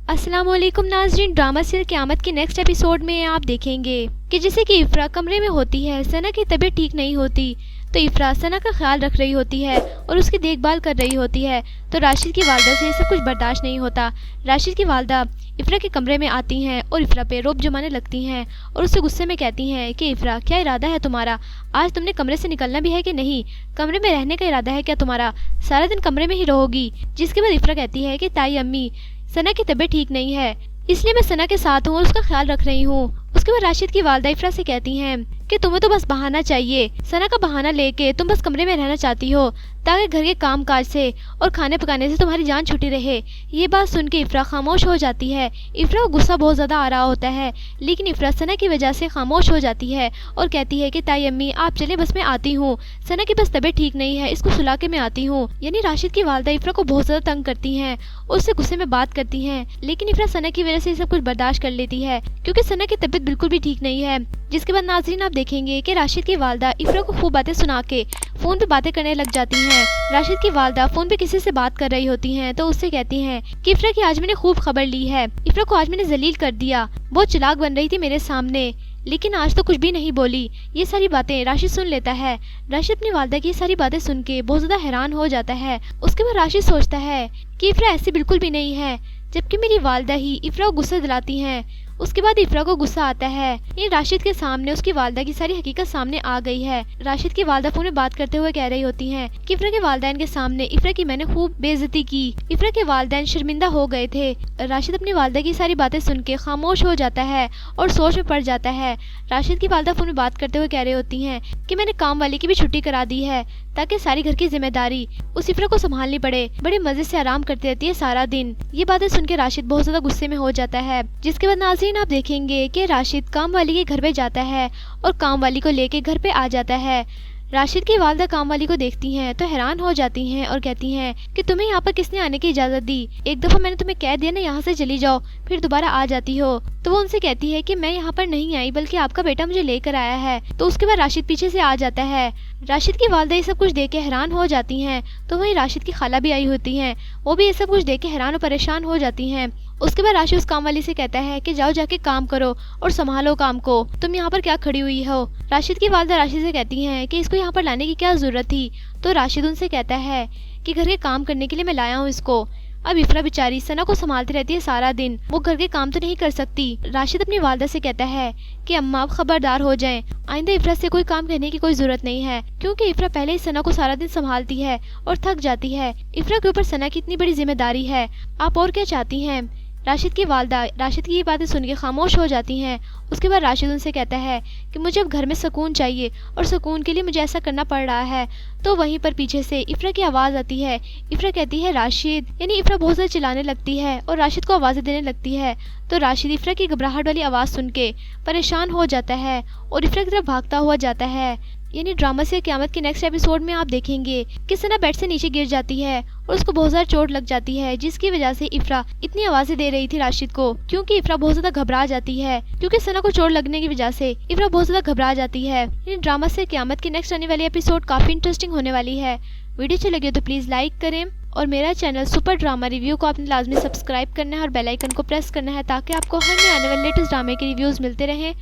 अस्सलाम वालेकुम नाज़रीन। ड्रामा सीरियल क़यामत के नेक्स्ट एपिसोड में आप देखेंगे कि जैसे कि इफ़रा कमरे में होती है, सना की तबीयत ठीक नहीं होती, तो इफ़रा सना का ख्याल रख रही होती है और उसकी देखभाल कर रही होती है। तो राशिद की वालदा से ये सब कुछ बर्दाश्त नहीं होता। राशिद की वालदा इफ़रा के कमरे में आती हैं और इफ़रा पे रोब जमाने लगती हैं और उससे गुस्से में कहती हैं कि इफ़रा, क्या इरादा है तुम्हारा? आज तुमने कमरे से निकलना भी है कि नहीं? कमरे में रहने का इरादा है क्या तुम्हारा? सारा दिन कमरे में ही रहोगी? जिसके बाद इफ़रा कहती है कि ताई अम्मी, सना की तबीयत ठीक नहीं है, इसलिए मैं सना के साथ हूँ और उसका ख्याल रख रही हूँ। उसके बाद राशिद की वालदा इफ़रा से कहती हैं कि तुम्हें तो बस बहाना चाहिए, सना का बहाना लेके तुम बस कमरे में रहना चाहती हो ताकि घर के काम काज से और खाने पकाने से तुम्हारी जान छुटी रहे। ये बात सुन के इफ़रा खामोश हो जाती है। इफ़रा को गुस्सा बहुत ज़्यादा आ रहा होता है, लेकिन इफ़रा सना की वजह से खामोश हो जाती है और कहती है कि ताई अम्मी आप चले, बस मैं आती हूँ, सना की बस तबीयत ठीक नहीं है, इसको सुला के मैं आती हूँ। यानी राशिद की वालदा इफ़रा को बहुत ज़्यादा तंग करती हैं, उससे गुस्से में बात करती हैं, लेकिन इफ़रा सना की वजह से सब कुछ बर्दाश्त कर लेती है क्योंकि सना की तबीयत बिल्कुल भी ठीक नहीं है। जिसके बाद नाज़रीन आप देखेंगे कि राशिद की वालदा इफ़रा को खूब बातें सुना के फ़ोन पे बातें करने लग जाती हैं। राशिद की वालदा फ़ोन पे किसी से बात कर रही होती हैं तो उससे कहती हैं कि इफ़रा की आज मैंने खूब खबर ली है, इफ़रा को आज मैंने जलील कर दिया, बहुत चालाक बन रही थी मेरे सामने, लेकिन आज तो कुछ भी नहीं बोली। ये सारी बातें राशिद सुन लेता है। राशिद अपनी वालदा की ये सारी बातें सुन के बहुत ज़्यादा हैरान हो जाता है। उसके बाद राशिद सोचता है कि इफ़रा ऐसी बिल्कुल भी नहीं है, जबकि मेरी वालदा ही इफ़रा को गुस्सा दिलाती हैं। उसके बाद इफ़रा को गुस्सा आता है। ये राशिद के सामने उसकी वालदा की सारी हकीकत सामने आ गई है। राशिद की वालदा फोन में बात करते हुए कह रही होती हैं कि इफ़रा के वालदैन के सामने इफ़रा की मैंने खूब बेइज्जती की, इफ़रा के वालदैन शर्मिंदा हो गए थे। राशिद अपनी वालदा की सारी बातें सुन के खामोश हो जाता है और सोच में पड़ जाता है। राशिद की वालदा फोन में बात करते हुए कह रही होती हैं कि मैंने काम वाले की भी छुट्टी करा दी है ताकि सारी घर की जिम्मेदारी उस इफ़रा को संभालनी पड़े। बड़े मजे से आराम करती रहती है सारा दिन। ये बातें सुन के राशिद बहुत ज्यादा गुस्से में हो जाता है। जिसके बाद नाज़रीन आप देखेंगे कि राशिद काम वाली के घर पे जाता है और काम वाली को लेके घर पे आ जाता है। राशिद की वालदा काम वाली को देखती हैं तो हैरान हो जाती हैं और कहती हैं कि तुम्हें यहाँ पर किसने आने की इजाज़त दी? एक दफ़ा मैंने तुम्हें कह दिया ना यहाँ से चली जाओ, फिर दोबारा आ जाती हो। तो वो उनसे कहती है कि मैं यहाँ पर नहीं आई बल्कि आपका बेटा मुझे लेकर आया है। तो उसके बाद राशिद पीछे से आ जाता है। राशिद की वालदा ये सब कुछ देख के हैरान हो जाती हैं। तो वहीं राशिद की खाला भी आई होती हैं, वो भी ये सब कुछ देख के हैरान और परेशान हो जाती हैं। उसके बाद राशिद उस काम वाली से कहता है कि जाओ जाके काम करो और संभालो काम को, तुम यहाँ पर क्या खड़ी हुई हो? राशिद की वालदा राशिद से कहती हैं कि इसको यहाँ पर लाने की क्या जरूरत थी? तो राशिद उनसे कहता है कि घर के काम करने के लिए मैं लाया हूँ इसको। अब इफ़रा बेचारी सना को संभालती रहती है सारा दिन, वो घर के काम तो नहीं कर सकती। राशिद अपनी वालदा से कहता है कि अम्मा आप खबरदार हो जाएं, आइंदा इफ़रा से कोई काम करने की कोई जरूरत नहीं है क्योंकि इफ़रा पहले ही सना को सारा दिन संभालती है और थक जाती है। इफ़रा के ऊपर सना की इतनी बड़ी जिम्मेदारी है, आप और क्या चाहती हैं? राशिद की वालदा राशिद की ये बातें सुन के खामोश हो जाती हैं। उसके बाद राशिद उनसे कहता है कि मुझे अब घर में सुकून चाहिए और सुकून के लिए मुझे ऐसा करना पड़ रहा है। तो वहीं पर पीछे से इफ़रा की आवाज़ आती है। इफ़रा कहती है राशिद, यानी इफ़रा बहुत ज़्यादा चिल्लाने लगती है और राशिद को आवाज़ें देने लगती है। तो राशिद इफ़रा की घबराहट वाली आवाज़ सुन के परेशान हो जाता है और इफ़रा की तरफ भागता हुआ जाता है। यानी ड्रामा से क़यामत के नेक्स्ट एपिसोड में आप देखेंगे कि सना बेड से नीचे गिर जाती है और उसको बहुत ज़्यादा चोट लग जाती है, जिसकी वजह से इफ़रा इतनी आवाज़ें दे रही थी राशिद को क्योंकि इफ़रा बहुत ज़्यादा घबरा जाती है। क्योंकि सना को चोट लगने की वजह से इफ़रा बहुत ज़्यादा घबरा जाती है। यानी ड्रामा से क़यामत की नेक्स्ट आने वाली एपिसोड काफ़ी इंटरेस्टिंग होने वाली है। वीडियो अच्छी लगी तो प्लीज़ लाइक करें और मेरा चैनल सुपर ड्रामा रिव्यू को आपने लाजमी सब्सक्राइब करना है और बेल आइकन को प्रेस करना है ताकि आपको हर नए आने वाले लेटेस्ट ड्रामे के रिव्यूज़ मिलते रहें।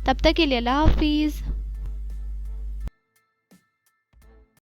तब तक के लिए अल्लाह हाफिज़।